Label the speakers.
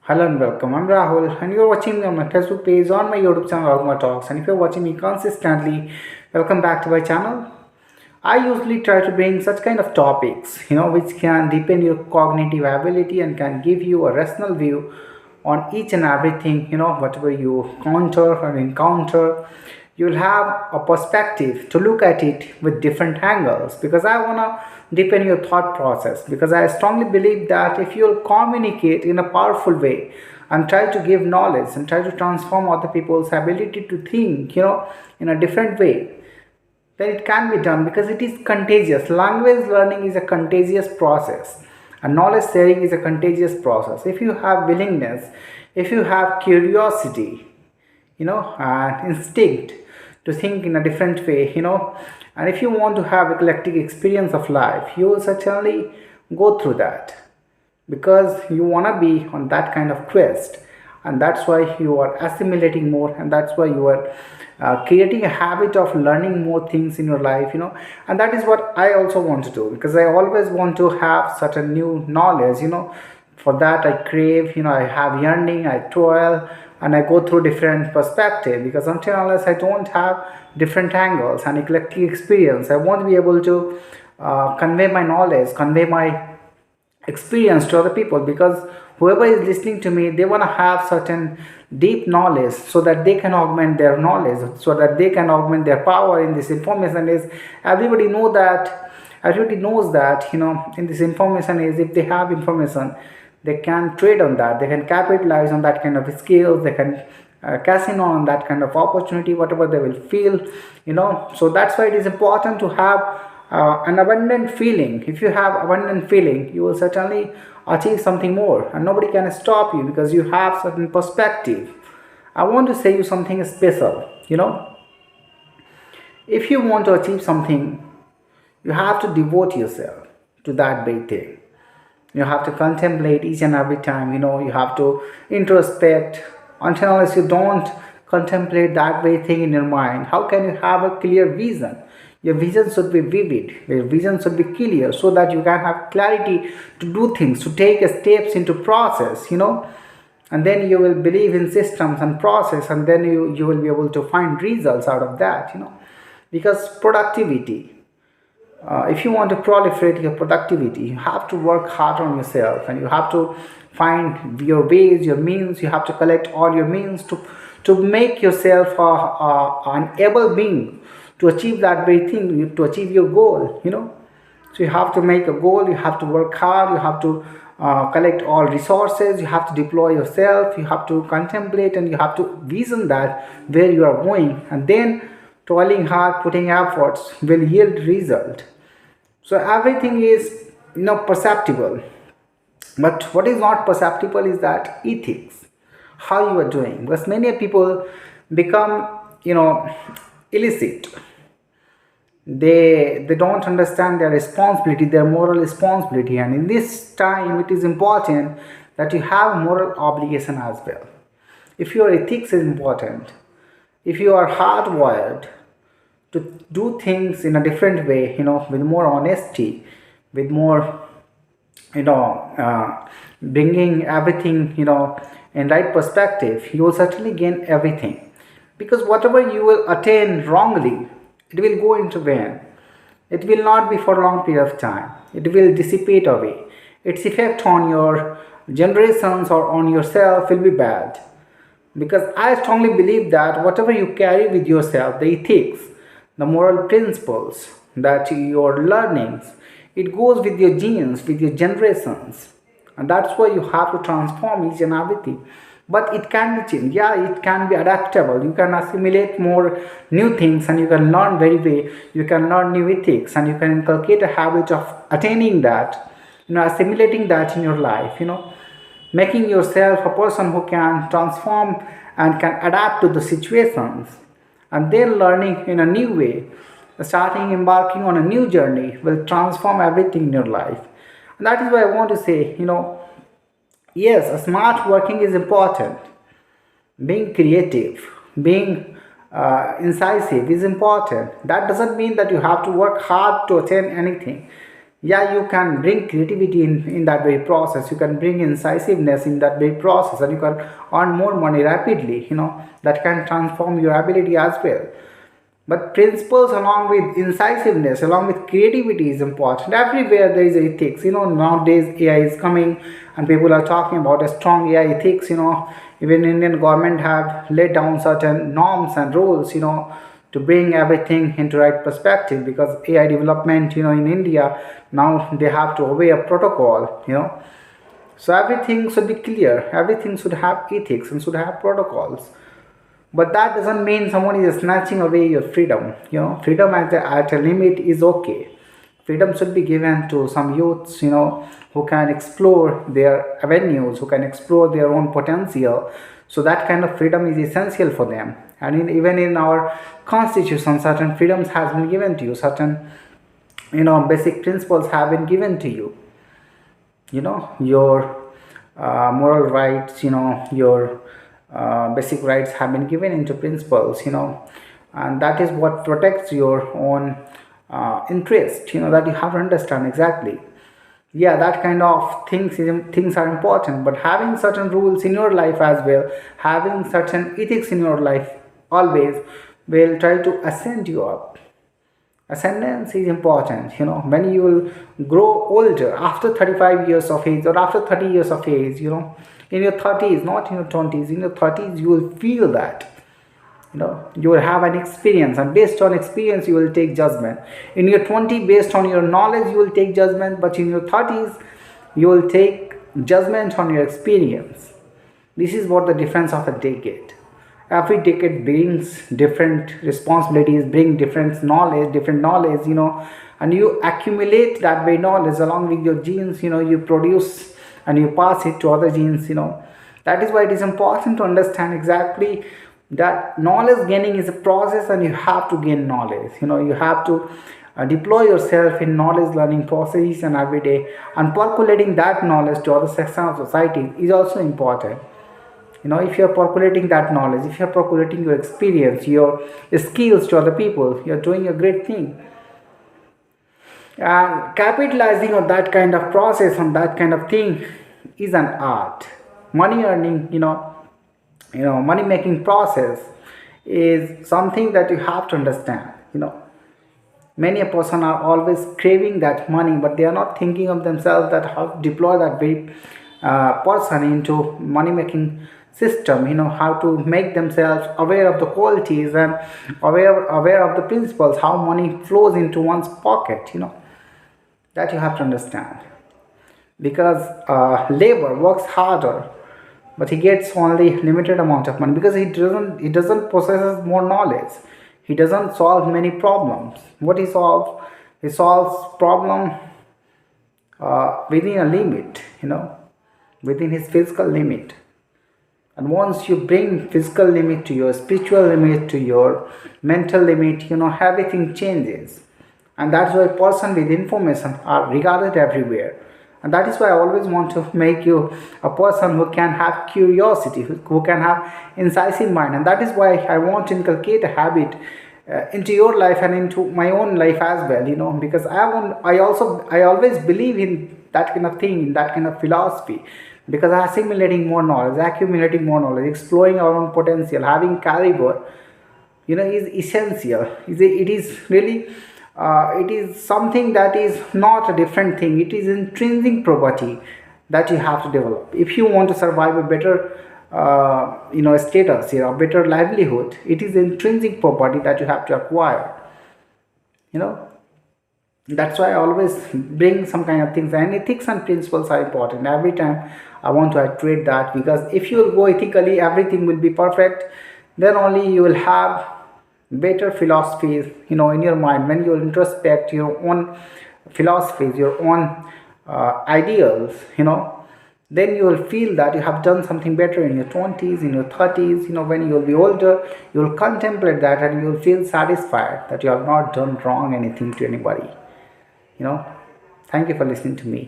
Speaker 1: Hello and welcome. I'm Rahul, and you're watching me on my Facebook page, on my YouTube channel, Ragma Talks. And if you're watching me consistently, welcome back to my channel. I usually try to bring such kind of topics, which can deepen your cognitive ability and can give you a rational view on each and everything, whatever you counter or encounter. You'll have a perspective to look at it with different angles because I want to deepen your thought process because I strongly believe that if you'll communicate in a powerful way and try to give knowledge and try to transform other people's ability to think, in a different way, then it can be done because it is contagious. Language learning is a contagious process, and knowledge sharing is a contagious process. If you have willingness, if you have curiosity, and instinct to think in a different way, and if you want to have eclectic experience of life, you will certainly go through that because you want to be on that kind of quest, and that's why you are assimilating more, and that's why you are creating a habit of learning more things in your life, and that is what I also want to do because I always want to have certain new knowledge. For that I crave, I have yearning, I toil, and I go through different perspective because until unless I don't have different angles and eclectic experience, I won't be able to convey my knowledge, convey my experience to other people because whoever is listening to me, they want to have certain deep knowledge so that they can augment their knowledge, so that they can augment their power in this information. Is everybody knows that, in this information is, if they have information, they can trade on that, they can capitalize on that kind of skills, they can casino on that kind of opportunity, whatever they will feel, so that's why it is important to have an abundant feeling. If you have abundant feeling, you will certainly achieve something more, and nobody can stop you because you have certain perspective. I want to say you something special. If you want to achieve something, you have to devote yourself to that big thing. You have to contemplate each and every time. You have to introspect. Until unless you don't contemplate that very thing in your mind, how can you have a clear vision? Your vision should be vivid, your vision should be clear, so that you can have clarity to do things, to take steps into process, and then you will believe in systems and process, and then you will be able to find results out of that, because productivity, if you want to proliferate your productivity, you have to work hard on yourself, and you have to find your ways, your means. You have to collect all your means to make yourself an able being to achieve that very thing, to achieve your goal. So you have to make a goal, you have to work hard, you have to collect all resources, you have to deploy yourself, you have to contemplate, and you have to vision that where you are going, and then toiling hard, putting efforts will yield result. So everything is, perceptible, but what is not perceptible is that ethics, how you are doing, because many people become, illicit. They don't understand their responsibility, their moral responsibility, and in this time it is important that you have moral obligation as well. If your ethics is important, if you are hardwired to do things in a different way, with more honesty, with more, bringing everything, in right perspective, you will certainly gain everything, because whatever you will attain wrongly, it will go into vain. It will not be for a long period of time. It will dissipate away. Its effect on your generations or on yourself will be bad. Because I strongly believe that whatever you carry with yourself, the ethics, the moral principles, that your learnings, it goes with your genes, with your generations. And that's why you have to transform each and everything. But it can be changed. Yeah, it can be adaptable. You can assimilate more new things, and you can learn very way. You can learn new ethics, and you can inculcate a habit of attaining that, assimilating that in your life, making yourself a person who can transform and can adapt to the situations, and then learning in a new way, starting embarking on a new journey will transform everything in your life. And that is why I want to say, yes, smart working is important. Being creative, being incisive is important. That doesn't mean that you have to work hard to attain anything. Yeah, you can bring creativity in that very process, you can bring incisiveness in that very process, and you can earn more money rapidly, that can transform your ability as well. But principles along with incisiveness, along with creativity is important. Everywhere there is ethics. Nowadays AI is coming and people are talking about a strong AI ethics. Even Indian government have laid down certain norms and rules, to bring everything into right perspective, because AI development, in India, now they have to obey a protocol. So everything should be clear, everything should have ethics and should have protocols. But that doesn't mean someone is snatching away your freedom. Freedom at a limit is okay. Freedom should be given to some youths, who can explore their avenues, who can explore their own potential. So that kind of freedom is essential for them. And even in our constitution, certain freedoms has been given to you, certain basic principles have been given to you. Your moral rights, your basic rights have been given into principles, and that is what protects your own interest, that you have to understand exactly. Yeah, that kind of things are important, but having certain rules in your life as well, having certain ethics in your life always will try to ascend you up. Ascendance is important. When you will grow older after 35 years of age or after 30 years of age, in your 30s, not in your 20s, in your 30s you will feel that, you will have an experience, and based on experience you will take judgment. In your 20s, based on your knowledge you will take judgment, but in your 30s you will take judgment on your experience. This is what the difference of a decade. Every decade brings different responsibilities, bring different knowledge, and you accumulate that by knowledge along with your genes, you produce and you pass it to other genes. That is why it is important to understand exactly that knowledge gaining is a process, and you have to gain knowledge. You have to deploy yourself in knowledge learning processes and every day, and percolating that knowledge to other sections of society is also important. If you are percolating that knowledge, if you are percolating your experience, your skills to other people, you are doing a great thing. And capitalizing on that kind of process, on that kind of thing, is an art. Money earning, money making process is something that you have to understand. Many a person are always craving that money, but they are not thinking of themselves that how to deploy that very person into money making system. How to make themselves aware of the qualities and aware of the principles, how money flows into one's pocket. That you have to understand, because labor works harder, but he gets only limited amount of money, because he doesn't possess more knowledge. He doesn't solve many problems. What he solves problem within a limit, within his physical limit. And once you bring physical limit to your spiritual limit, to your mental limit, everything changes. And that's why person with information are regarded everywhere. And that is why I always want to make you a person who can have curiosity, who can have incisive mind. And that is why I want to inculcate a habit into your life and into my own life as well, because I always believe in that kind of thing, in that kind of philosophy, because assimilating more knowledge, accumulating more knowledge, exploring our own potential, having caliber, is essential. It is really it is something that is not a different thing. It is intrinsic property that you have to develop if you want to survive a better status, a better livelihood. It is intrinsic property that you have to acquire. you know that's why I always bring some kind of things, and ethics and principles are important. Every time I want to iterate that, because if you will go ethically, everything will be perfect. Then only you will have better philosophies in your mind. When you introspect your own philosophies, your own ideals, then you will feel that you have done something better in your 20s, in your 30s. When you will be older, you will contemplate that and you will feel satisfied that you have not done wrong anything to anybody. you know Thank you for listening to me.